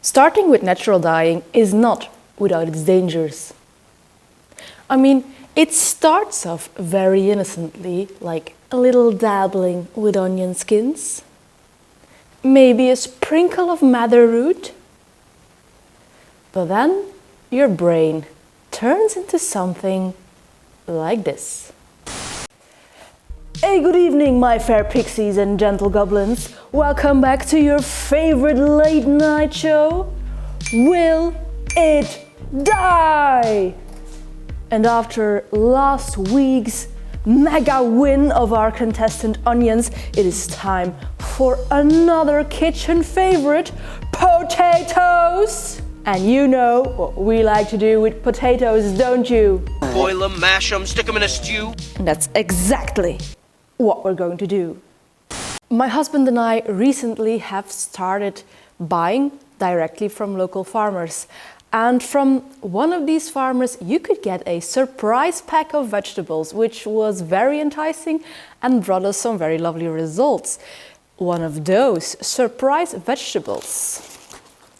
Starting with natural dyeing is not without its dangers. I mean, it starts off very innocently, like a little dabbling with onion skins, maybe a sprinkle of madder root, but then your brain turns into something like this. Hey, good evening, my fair pixies and gentle goblins. Welcome back to your favorite late night show, Will It Die? And after last week's mega win of our contestant Onions, it is time for another kitchen favorite, potatoes! And you know what we like to do with potatoes, don't you? Boil them, mash them, stick them in a stew. And that's exactly what we're going to do. My husband and I recently have started buying directly from local farmers. And from one of these farmers, you could get a surprise pack of vegetables, which was very enticing and brought us some very lovely results. One of those surprise vegetables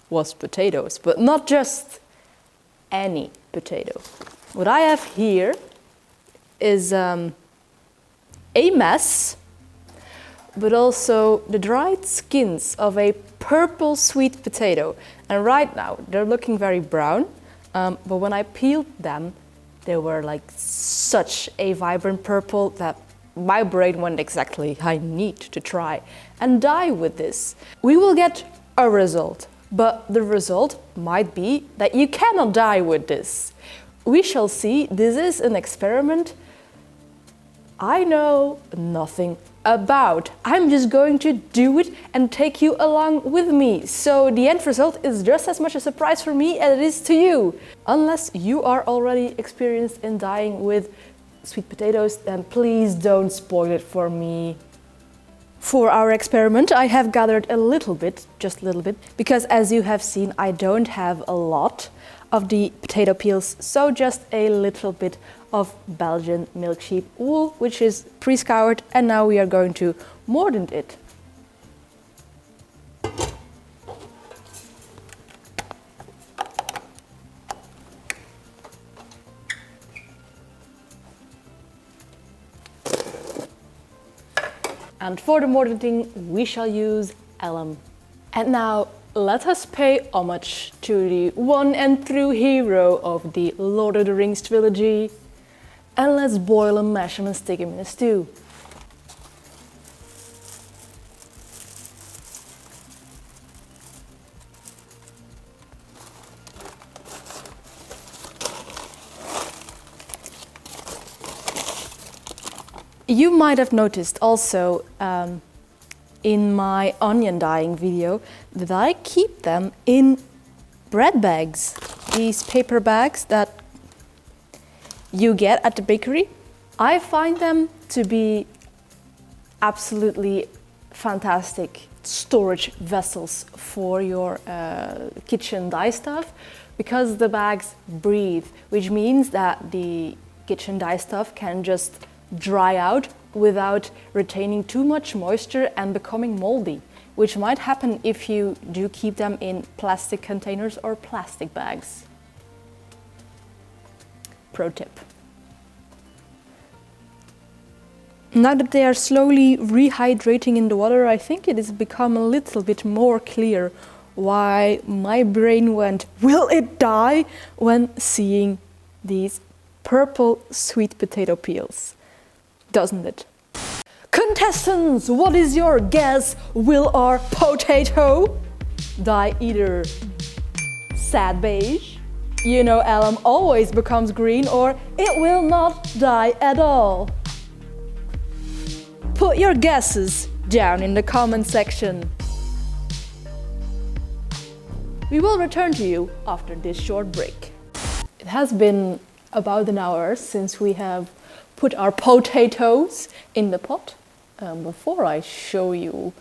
was potatoes, but not just any potato. What I have here is a mess, but also the dried skins of a purple sweet potato. And right now they're looking very brown, but when I peeled them, they were like such a vibrant purple that my brain went exactly, I need to try and dye with this. We will get a result, but the result might be that you cannot dye with this. We shall see. This is an experiment I know nothing about. I'm just going to do it and take you along with me. So the end result is just as much a surprise for me as it is to you. Unless you are already experienced in dyeing with sweet potatoes, then please don't spoil it for me. For our experiment, I have gathered a little bit, just a little bit, because as you have seen, I don't have a lot of the potato peels, so just a little bit of Belgian Milk Sheep wool, which is pre-scoured, and now we are going to mordant it. And for the mordanting, we shall use alum. And now let us pay homage to the one and true hero of the Lord of the Rings trilogy. And let's boil and mash them and stick them in a stew. You might have noticed also in my onion dyeing video that I keep them in bread bags. These paper bags that you get at the bakery. I find them to be absolutely fantastic storage vessels for your kitchen dye stuff, because the bags breathe, which means that the kitchen dye stuff can just dry out without retaining too much moisture and becoming moldy, which might happen if you do keep them in plastic containers or plastic bags. Pro tip. Now that they are slowly rehydrating in the water, I think it has become a little bit more clear why my brain went, will it die, when seeing these purple sweet potato peels. Doesn't it? Contestants, what is your guess? Will our potato dye either sad beige, you know alum always becomes green, or it will not dye at all? Put your guesses down in the comment section. We will return to you after this short break. It has been about an hour since we have put our potatoes in the pot. Before I show you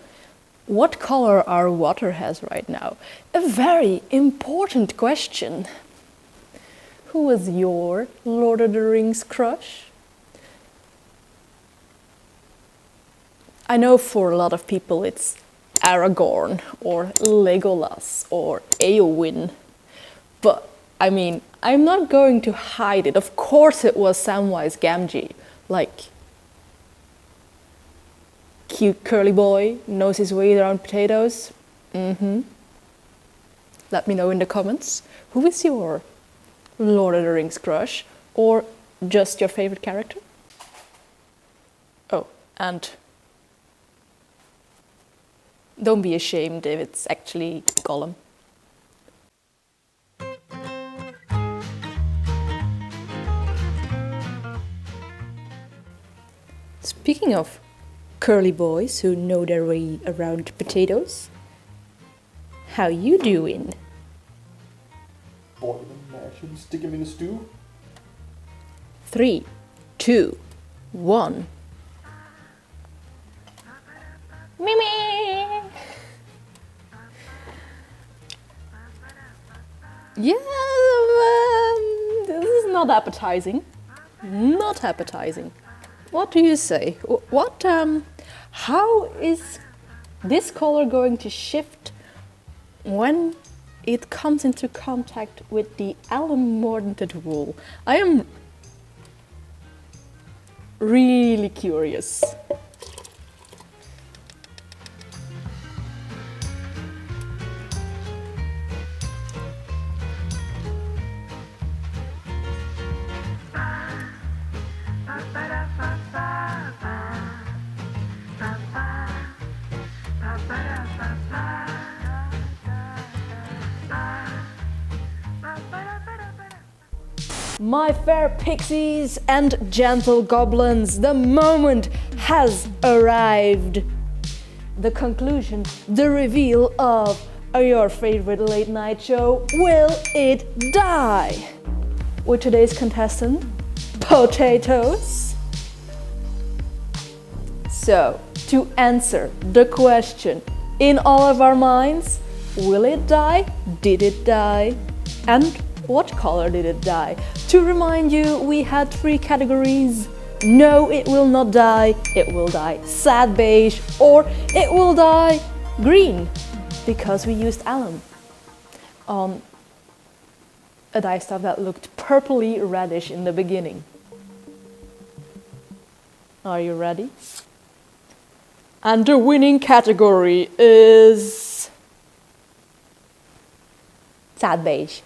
what color our water has right now, a very important question. Who was your Lord of the Rings crush? I know for a lot of people it's Aragorn or Legolas or Eowyn. But I mean, I'm not going to hide it. Of course it was Samwise Gamgee. Like, cute curly boy, knows his way around potatoes. Let me know in the comments. Who is your Lord of the Rings crush? Or just your favorite character? Oh, and don't be ashamed if it's actually Gollum. Speaking of curly boys who know their way around potatoes, how you doing? Boil them, mash them, stick them in a stew. 3, 2, 1. Mimi! Yeah, this is not appetizing. Not appetizing. What do you say? How is this color going to shift when it comes into contact with the alum mordanted wool? I am really curious. My fair pixies and gentle goblins, the moment has arrived. The conclusion, the reveal of your favorite late night show, Will It Die? With today's contestant, potatoes. So, to answer the question in all of our minds, will it die? Did it die? And what color did it die? To remind you, we had 3 categories. No, it will not die. It will die sad beige, or it will die green, because we used alum on a dye stuff that looked purpley reddish in the beginning. Are you ready? And the winning category is sad beige.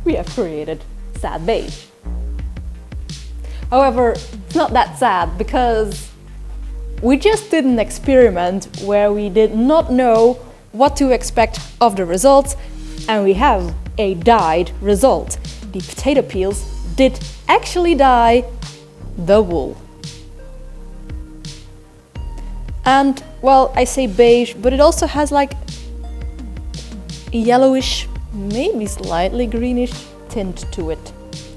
We have created sad beige. However, it's not that sad because we just did an experiment where we did not know what to expect of the results, and we have a dyed result. The potato peels did actually dye the wool. And, well, I say beige, but it also has like a yellowish, maybe slightly greenish tint to it.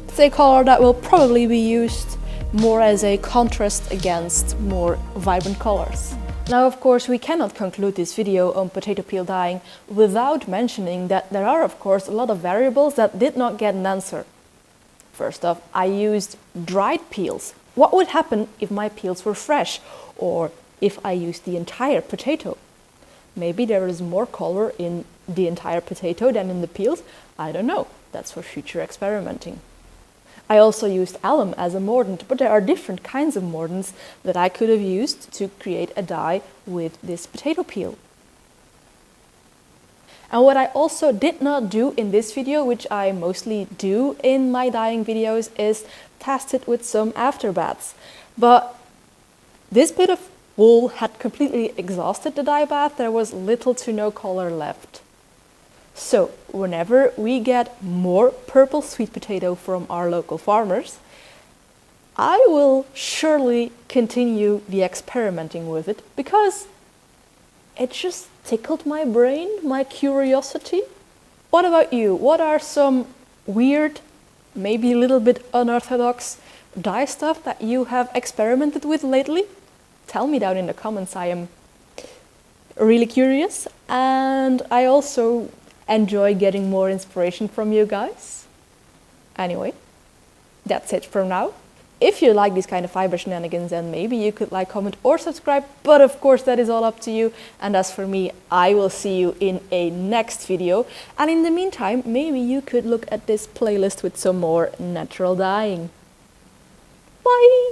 It's a color that will probably be used more as a contrast against more vibrant colors. Now, of course, we cannot conclude this video on potato peel dyeing without mentioning that there are, of course, a lot of variables that did not get an answer. First off, I used dried peels. What would happen if my peels were fresh, or if I used the entire potato? Maybe there is more color in the entire potato than in the peels. I don't know. That's for future experimenting. I also used alum as a mordant, but there are different kinds of mordants that I could have used to create a dye with this potato peel. And what I also did not do in this video, which I mostly do in my dyeing videos, is test it with some afterbaths. But this bit of wool had completely exhausted the dye bath. There was little to no color left. So whenever we get more purple sweet potato from our local farmers, I will surely continue the experimenting with it, because it just tickled my brain, my curiosity. What about you? What are some weird, maybe a little bit unorthodox dye stuff that you have experimented with lately? Tell me down in the comments. I am really curious, and I also enjoy getting more inspiration from you guys. Anyway, that's it for now. If you like these kind of fiber shenanigans, then maybe you could like, comment or subscribe, but of course that is all up to you. And as for me, I will see you in a next video. And in the meantime, maybe you could look at this playlist with some more natural dyeing. Bye!